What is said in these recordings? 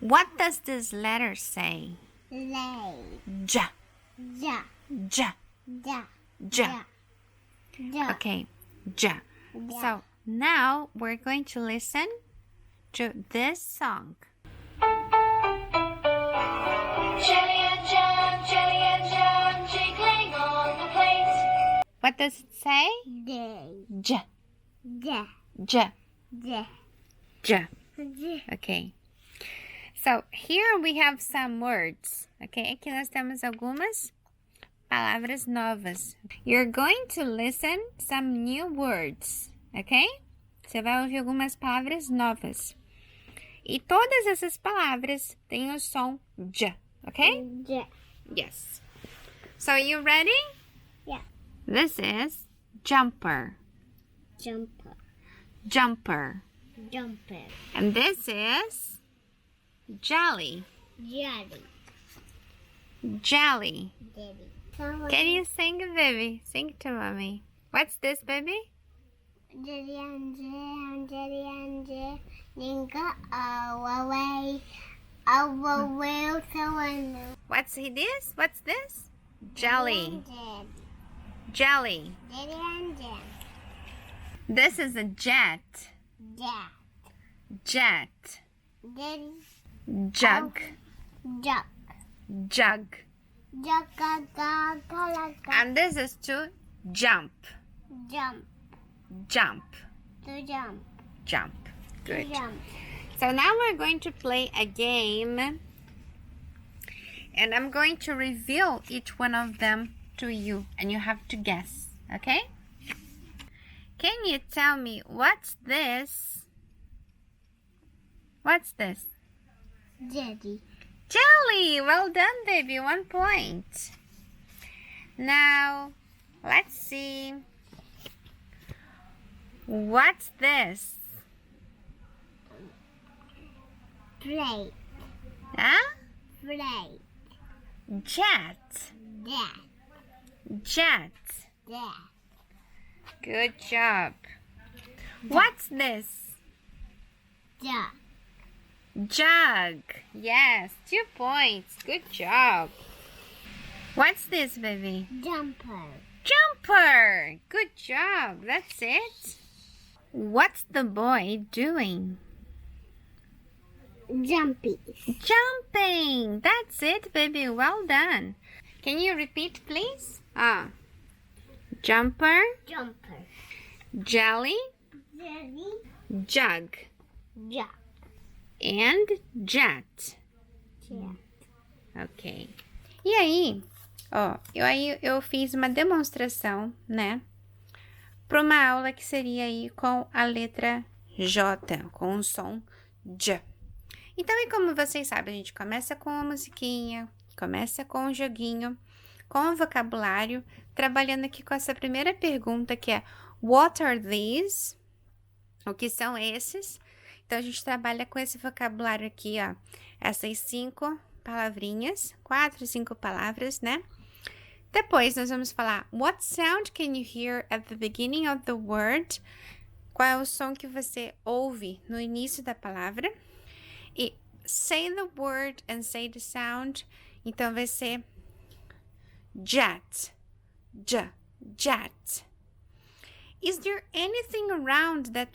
What does this letter say? Lei. J. Ja. J. Ja. J. Ja. Okay, J. Ja. So now we're going to listen to this song. Jelly and jam, jiggling on the plate. What does it say? Lei. J. Ja. J. Ja. J. Ja. Okay. So here we have some words. Okay, aqui nós temos algumas palavras novas. You're going to listen some new words. Ok? Você vai ouvir algumas palavras novas. E todas essas palavras têm o som J. Ok? Ja. Yes. So you ready? Yeah. This is jumper. Jumper. Jumper. Jumper. And this is jelly. Jelly. Jelly. Jelly. Can you sing, baby? Sing to mommy. What's this, baby? Jelly and jelly and jelly. Lingo our way. Our will to What's this? What's this? Jelly. Jelly. Jelly. Jelly and jelly. This is a jet. Ja. Jet. Jelly. Jug. Jug. Jug. Jug. And this is to jump. Jump. Jump. To jump. Jump. To Good. jump. So now we're going to play a game. And I'm going to reveal each one of them to you. And you have to guess. Okay? Can you tell me what's this? What's this? Jelly. Jelly! Well done, baby. 1 point. Now, let's see. What's this? Plate. Huh? Plate. Jet. That. Jet. That. Good job. What's this? Jug. Jug. Yes, 2 points. Good job. What's this, baby? Jumper. Jumper. Good job. That's it. What's the boy doing? Jumpy. Jumping. That's it, baby. Well done. Can you repeat, please? Jumper, Jumper. jelly, Jelly. jug, Jug. and jet. Jet. Ok. E aí, ó, eu fiz uma demonstração, né? Para uma aula que seria aí com a letra J, com o som J. Então, e como vocês sabem, a gente começa com a musiquinha, começa com o joguinho, com o vocabulário, trabalhando aqui com essa primeira pergunta que é What are these? O que são esses? Então, a gente trabalha com esse vocabulário aqui, ó, essas 5 palavrinhas, 4, 5 palavras, né? Depois, nós vamos falar What sound can you hear at the beginning of the word? Qual é o som que você ouve no início da palavra? E say the word and say the sound. Então, vai ser jet, jet. Is there anything around that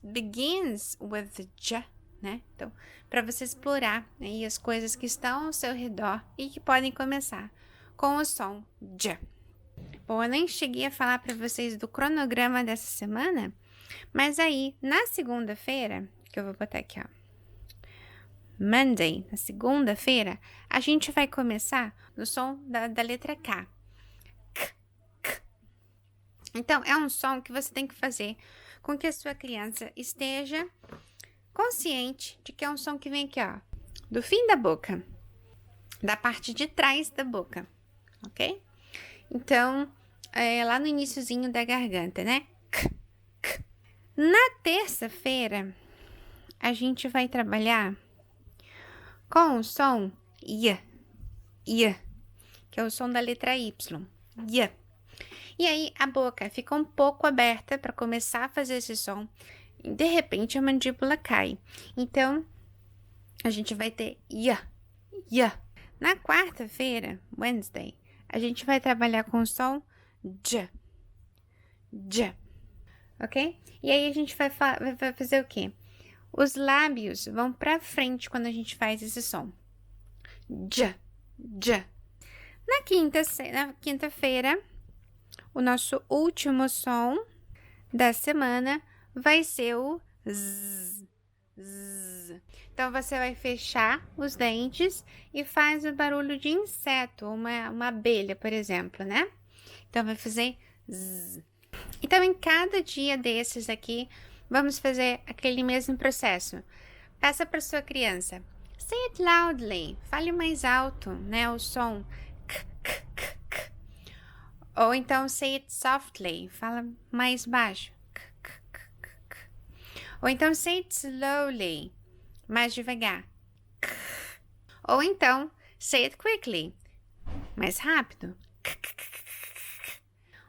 begins with J, né? Então, para você explorar aí as coisas que estão ao seu redor e que podem começar com o som J. Bom, eu nem cheguei a falar para vocês do cronograma dessa semana, mas aí, na segunda-feira, que eu vou botar aqui, ó, Monday, na segunda-feira, a gente vai começar no som da letra K. K, K. Então, é um som que você tem que fazer com que a sua criança esteja consciente de que é um som que vem aqui, ó, do fim da boca, da parte de trás da boca, ok? Então, é lá no iniciozinho da garganta, né? K, K. Na terça-feira, a gente vai trabalhar com o som I, que é o som da letra Y, I. E aí, a boca fica um pouco aberta para começar a fazer esse som. E, de repente, a mandíbula cai. Então, a gente vai ter ya, ya. Na quarta-feira, Wednesday, a gente vai trabalhar com o som j, j, ok? E aí a gente vai fazer o quê? Os lábios vão para frente quando a gente faz esse som. J, j. Na quinta-feira, o nosso último som da semana vai ser o z, z. Então, você vai fechar os dentes e faz o barulho de inseto, uma abelha, por exemplo, né? Então, vai fazer z. Então, em cada dia desses aqui, vamos fazer aquele mesmo processo. Peça para sua criança. Say it loudly. Fale mais alto, né? O som k, k, k, k. Ou então, say it softly. Fala mais baixo. K, k, k, k, k. Ou então, say it slowly. Mais devagar. K. Ou então, say it quickly. Mais rápido. K, k, k, k, k.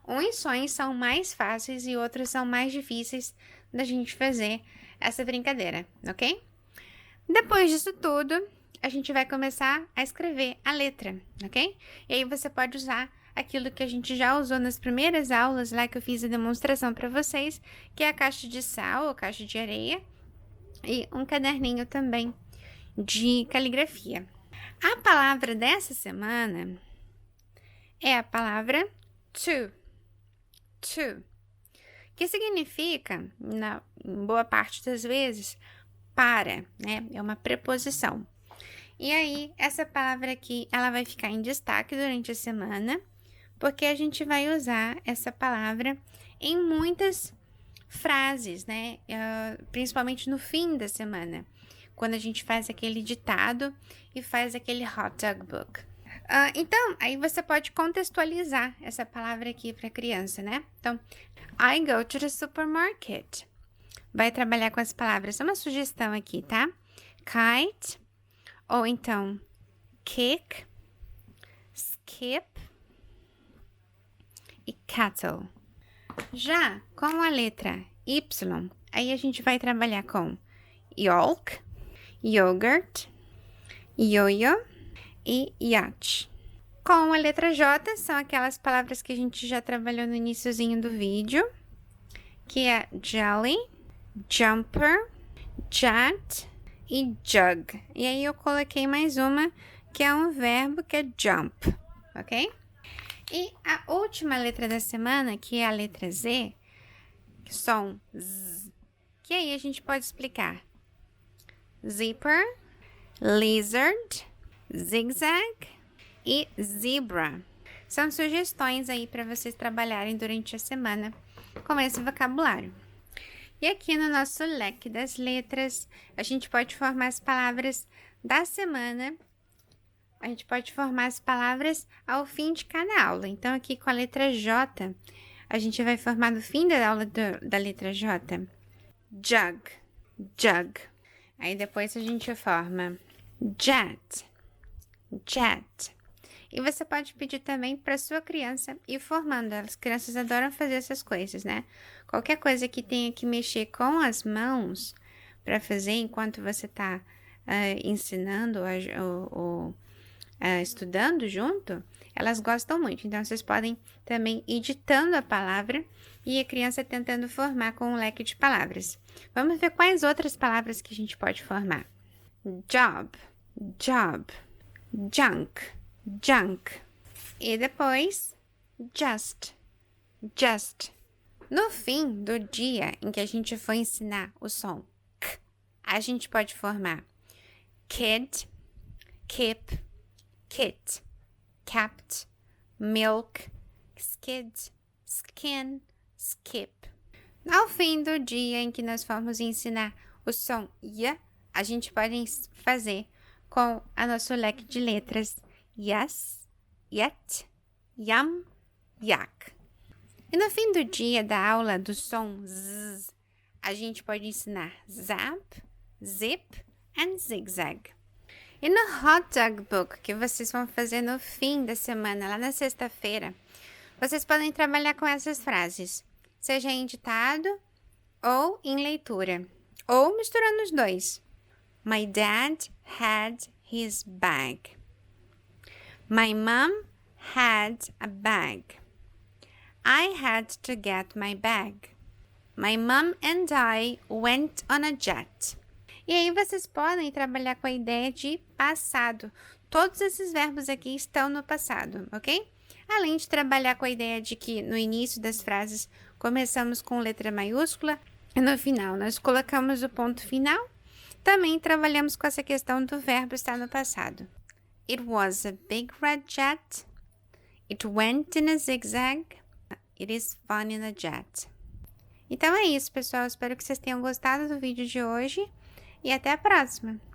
Uns sons são mais fáceis e outros são mais difíceis da gente fazer essa brincadeira, ok? Depois disso tudo, a gente vai começar a escrever a letra, ok? E aí você pode usar aquilo que a gente já usou nas primeiras aulas lá que eu fiz a demonstração para vocês, que é a caixa de sal ou caixa de areia e um caderninho também de caligrafia. A palavra dessa semana é a palavra to, que significa, em boa parte das vezes, para, né? É uma preposição. E aí, essa palavra aqui, ela vai ficar em destaque durante a semana, porque a gente vai usar essa palavra em muitas frases, né? Principalmente no fim da semana, quando a gente faz aquele ditado e faz aquele hot dog book. Então, aí você pode contextualizar essa palavra aqui para a criança, né? Então, I go to the supermarket. Vai trabalhar com as palavras. Uma sugestão aqui, tá? Kite, ou então kick, skip e cattle. Já com a letra Y, aí a gente vai trabalhar com yolk, yogurt, yo-yo e yacht. Com a letra J, são aquelas palavras que a gente já trabalhou no iniciozinho do vídeo, que é jelly, jumper, jet e jug. E aí eu coloquei mais uma, que é um verbo, que é jump, ok? E a última letra da semana, que é a letra Z, que som Z, que aí a gente pode explicar. Zipper, lizard, zigzag e zebra. São sugestões aí para vocês trabalharem durante a semana com esse vocabulário. E aqui no nosso leque das letras, a gente pode formar as palavras da semana. A gente pode formar as palavras ao fim de cada aula. Então, aqui com a letra J, a gente vai formar no fim da aula da letra J, jug, jug. Aí depois a gente forma jet, jet. E você pode pedir também para sua criança ir formando. As crianças adoram fazer essas coisas, né? Qualquer coisa que tenha que mexer com as mãos para fazer enquanto você está ensinando ou estudando junto, elas gostam muito. Então, vocês podem também ir ditando a palavra e a criança tentando formar com um leque de palavras. Vamos ver quais outras palavras que a gente pode formar. Job, job, junk, junk. E depois, just, just. No fim do dia em que a gente for ensinar o som K, a gente pode formar kid, kip, kit, capped, milk, skid, skin, skip. Ao fim do dia em que nós formos ensinar o som Y, a gente pode fazer com a nosso leque de letras yes, yet, yum, yak. E no fim do dia da aula do som Z, a gente pode ensinar zap, zip and zigzag. E no hot dog book, que vocês vão fazer no fim da semana, lá na sexta-feira, vocês podem trabalhar com essas frases, seja em ditado ou em leitura, ou misturando os dois. My dad had his bag. My mom had a bag. I had to get my bag. My mom and I went on a jet. E aí vocês podem trabalhar com a ideia de passado. Todos esses verbos aqui estão no passado, ok? Além de trabalhar com a ideia de que no início das frases começamos com letra maiúscula e no final nós colocamos o ponto final, também trabalhamos com essa questão do verbo estar no passado. It was a big red jet. It went in a zigzag. It is fun in a jet. Então é isso, pessoal. Espero que vocês tenham gostado do vídeo de hoje e até a próxima!